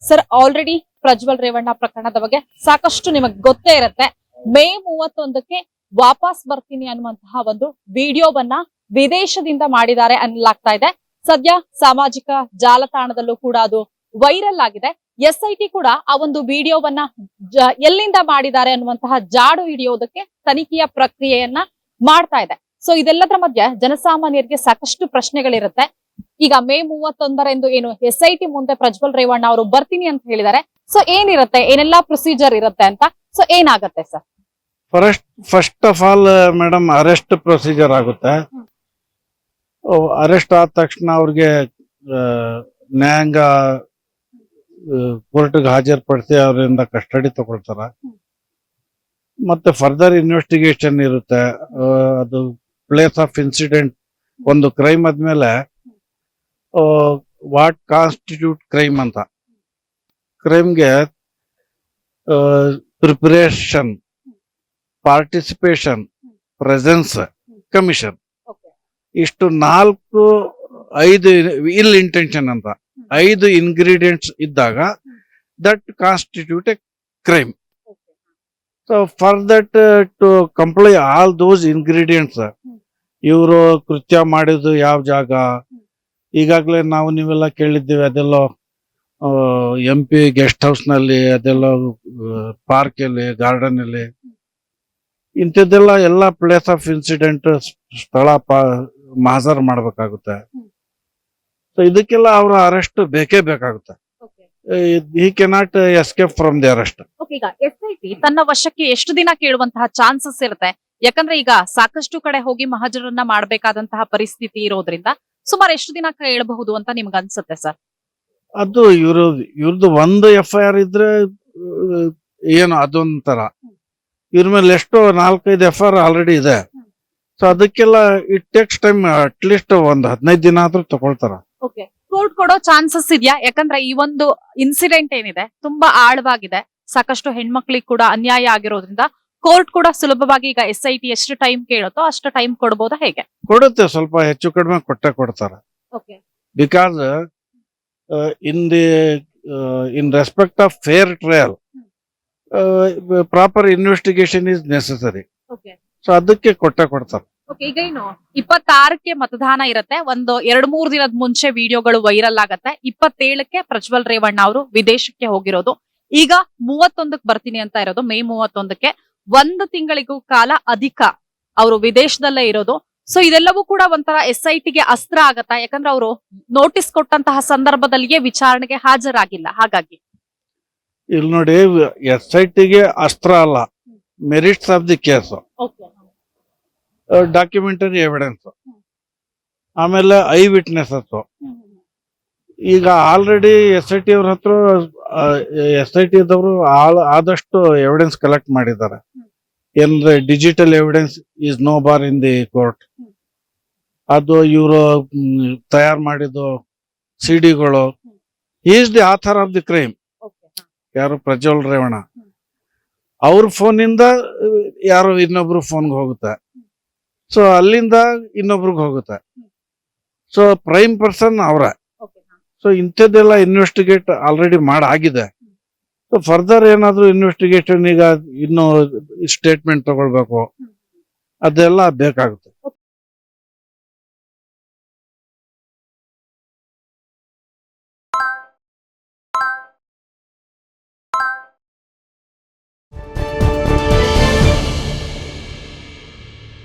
Sir already Prajwal Revanna ಪ್ರಕರಣದ ಬಗ್ಗೆ ಸಾಕಷ್ಟು ನಿಮಗೆ ಗೊತ್ತೇ ಇರುತ್ತೆ. ಮೇ 31ಕ್ಕೆ ವಾಪಸ್ ಬರ್ತೀನಿ ಅನ್ನುವಂತಹ ಒಂದು ವಿಡಿಯೋವನ್ನ ವಿದೇಶದಿಂದ ಮಾಡಿದ್ದಾರೆ ಅನ್ನಲಾಗ್ತಾ ಇದೆ. ಸದ್ಯ ಸಾಮಾಜಿಕ ಜಾಲತಾಣದಲ್ಲೂ ಕೂಡ ಅದು ವೈರಲ್ ಆಗಿದೆ. SIT ಕೂಡ ಆ ಒಂದು ವಿಡಿಯೋವನ್ನ ಎಲ್ಲಿಂದ ಮಾಡಿದ್ದಾರೆ ಅನ್ನುವಂತಹ ಜಾಡು ಹಿಡಿಯೋದಕ್ಕೆ ತನಿಖೆಯ ಪ್ರಕ್ರಿಯೆಯನ್ನ ಮಾಡ್ತಾ ಇದೆ. ಸೊ ಇದೆಲ್ಲದರ ಮಧ್ಯೆ ಜನಸಾಮಾನ್ಯರಿಗೆ ಸಾಕಷ್ಟು ಪ್ರಶ್ನೆಗಳಿರುತ್ತೆ. ಈಗ ಮೇ 31ರಂದು ಏನು SIT ಮುಂದೆ ಪ್ರಜ್ವಲ್ ರೇವಣ್ಣ ಅವರು ಬರ್ತೀನಿ ಅಂತ ಹೇಳಿದ್ದಾರೆ. ಸೊ ಏನಿರುತ್ತೆ, ಏನೆಲ್ಲಾ ಪ್ರೊಸೀಜರ್ ಇರುತ್ತೆ ಅಂತ, ಸೊ ಏನಾಗತ್ತೆ sir? First of all madam arrest procedure ಆಗುತ್ತೆ. ಅರೆಸ್ಟ್ ಆದ ತಕ್ಷಣ ಅವ್ರಿಗೆ ನ್ಯಾಯಾಂಗ ಕೋರ್ಟ್ಗೆ ಹಾಜರುಪಡಿಸಿ ಅವರಿಂದ ಕಸ್ಟಡಿ ತಗೊಳ್ತಾರ. ಮತ್ತೆ ಫರ್ದರ್ ಇನ್ವೆಸ್ಟಿಗೇಷನ್ ಇರುತ್ತೆ. ಅದು ಪ್ಲೇಸ್ ಆಫ್ ಇನ್ಸಿಡೆಂಟ್, ಒಂದು ಕ್ರೈಮ್ ಆದ್ಮೇಲೆ ವಾಟ್ ಕಾನ್ಸ್ಟಿಟ್ಯೂಟ್ ಕ್ರೈಮ್ ಅಂತ, ಕ್ರೈಮ್ಗೆ ಪ್ರಿಪರೇಷನ್, ಪಾರ್ಟಿಸಿಪೇಷನ್, ಪ್ರೆಸೆನ್ಸ್, ಕಮಿಷನ್, ಇಷ್ಟು 5 ಇಲ್ ಇಂಟೆನ್ಷನ್ ಅಂತ 5 ಇಂಗ್ರೀಡಿಯೆಂಟ್ಸ್ ಇದ್ದಾಗ that constitute a crime. So for that to comply all those ingredients, ಇವರು ಕೃತ್ಯ ಮಾಡಿದ್ದು ಯಾವ ಜಾಗ, ಈಗಾಗಲೇ ನೀವೆಲ್ಲ ಕೇಳಿದ್ದೀವಿ, ಅದೆಲ್ಲ MP ಗೆಸ್ಟ್ ಹೌಸ್ ನಲ್ಲಿ, ಅದೆಲ್ಲ ಪಾರ್ಕ್ ಅಲ್ಲಿ, ಗಾರ್ಡನ್ ಅಲ್ಲಿ, ಇಂಥದ್ದೆಲ್ಲ ಎಲ್ಲ ಪ್ಲೇಸ್ ಆಫ್ ಇನ್ಸಿಡೆಂಟ್ ಸ್ಥಳ ಹಾಜರು ಮಾಡ್ಬೇಕಾಗುತ್ತೆ. ಸೊ ಇದಕ್ಕೆಲ್ಲ ಅವರ ಅರೆಸ್ಟ್ ಬೇಕೇ ಬೇಕಾಗುತ್ತೆ. He cannot escape from the arrest. ಈಗ SIT ತನ್ನ ವಶಕ್ಕೆ ಎಷ್ಟು ದಿನ ಕೇಳುವಂತಹ ಚಾನ್ಸಸ್ ಇರುತ್ತೆ? ಯಾಕಂದ್ರೆ ಈಗ ಸಾಕಷ್ಟು ಕಡೆ ಹೋಗಿ ಮಹಜರನ್ನ ಮಾಡಬೇಕಾದಂತಹ ಪರಿಸ್ಥಿತಿ ಇರೋದ್ರಿಂದ ಸುಮಾರು ಎಷ್ಟು ದಿನ ಕೇಳಬಹುದು ಅಂತ ನಿಮ್ಗೆ ಅನ್ಸುತ್ತೆ ಸರ್? ಅದು ಇವ್ರದ್ದು ಒಂದು FIR ಇದ್ರೆ ಏನು ಅದೊಂಥರ, ಇವ್ರ ಮೇಲೆ ಎಷ್ಟೋ 4-5 FIR ಆಲ್ರೆಡಿ ಇದೆ. ಸೊ ಅದಕ್ಕೆಲ್ಲ ಇಟ್ ಟೇಕ್ಸ್ ಟೈಮ್. ಅಟ್ಲೀಸ್ಟ್ ಒಂದು 15 ದಿನ ಆದ್ರೂ ತಗೊಳ್ತಾರ. ಕೋರ್ಟ್ ಕೊಡೋ ಚಾನ್ಸಸ್ ಇದೆಯಾ? ಯಾಕಂದ್ರೆ ಈ ಒಂದು ಇನ್ಸಿಡೆಂಟ್ ಏನಿದೆ ತುಂಬಾ ಆಳವಾಗಿದೆ, ಸಾಕಷ್ಟು ಹೆಣ್ಮಕ್ಳಿಗೆ ಕೂಡ ಅನ್ಯಾಯ ಆಗಿರೋದ್ರಿಂದ ಕೋರ್ಟ್ ಕೂಡ ಸುಲಭವಾಗಿ ಈಗ SIT ಎಷ್ಟು ಟೈಮ್ ಕೇಳುತ್ತೋ ಅಷ್ಟು ಟೈಮ್ ಕೊಡಬಹುದಾ, ಹೇಗೆ? ಕೊಡುತ್ತೆ, ಸ್ವಲ್ಪ ಹೆಚ್ಚು ಕಡಿಮೆ ಕೊಡ್ತಾರೆ. Because in respect of fair trial proper investigation is necessary. So ಅದಕ್ಕೆ ಕೊಡ್ತಾರೆ. ಈಗ ಏನು 26ಕ್ಕೆ ಮತದಾನ ಇರುತ್ತೆ, ಒಂದು 2-3 ದಿನದ ಮುಂಚೆ ವಿಡಿಯೋಗಳು ವೈರಲ್ ಆಗತ್ತೆ. 27ಕ್ಕೆ ಪ್ರಜ್ವಲ್ ರೇವಣ್ಣ ಅವರು ವಿದೇಶಕ್ಕೆ ಹೋಗಿರೋದು, ಈಗ 31ಕ್ಕೆ ಬರ್ತೀನಿ ಅಂತ ಇರೋದು. ಮೇ 31ಕ್ಕೆ 1 ತಿಂಗಳಿಗೂ ಕಾಲ ಅಧಿಕ ಅವರು ವಿದೇಶದಲ್ಲೇ ಇರೋದು. ಸೊ ಇದೆಲ್ಲವೂ ಕೂಡ ಒಂಥರ SITಗೆ ಅಸ್ತ್ರ ಆಗತ್ತಾ? ಯಾಕಂದ್ರೆ ಅವರು ನೋಟಿಸ್ ಕೊಟ್ಟಂತಹ ಸಂದರ್ಭದಲ್ಲಿಯೇ ವಿಚಾರಣೆಗೆ ಹಾಜರಾಗಿಲ್ಲ. ಹಾಗಾಗಿ ಇಲ್ಲಿ ನೋಡಿ, SITಗೆ ಅಸ್ತ್ರ ಅಲ್ಲ, merits of the case, documentary evidence, ಆಮೇಲೆ ಐ ವಿಟ್ನೆಸಸ್. ಈಗ ಆಲ್ರೆಡಿ SIT ಅವ್ರ ಹತ್ರ SIT ದವರು ಆದಷ್ಟು ಎವಿಡೆನ್ಸ್ ಕಲೆಕ್ಟ್ ಮಾಡಿದ್ದಾರೆ. ಏನಂದ್ರೆ digital evidence is no bar in the court. ಅದು ಇವರು ತಯಾರು ಮಾಡಿದ್ದು CDಗಳು, is the author of the crime. ಯಾರು? ಪ್ರಜ್ವಲ್ ರೇವಣ್ಣ. ಅವ್ರ ಫೋನಿಂದ ಯಾರು ಇನ್ನೊಬ್ರು ಫೋನ್ಗೆ ಹೋಗುತ್ತೆ, ಸೊ ಅಲ್ಲಿಂದ ಇನ್ನೊಬ್ರಿಗೆ ಹೋಗುತ್ತೆ. ಸೊ ಪ್ರೈಮ್ ಪರ್ಸನ್ ಅವರ. ಸೊ ಇಂಥದ್ದೆಲ್ಲ ಇನ್ವೆಸ್ಟಿಗೇಟ್ ಆಲ್ರೆಡಿ ಮಾಡಾಗಿದೆ. ಸೊ ಫರ್ದರ್ ಏನಾದ್ರು ಇನ್ವೆಸ್ಟಿಗೇಷನ್, ಈಗ ಇನ್ನು ಸ್ಟೇಟ್ಮೆಂಟ್ ತಗೊಳ್ಬೇಕು, ಅದೆಲ್ಲ ಬೇಕಾಗುತ್ತೆ.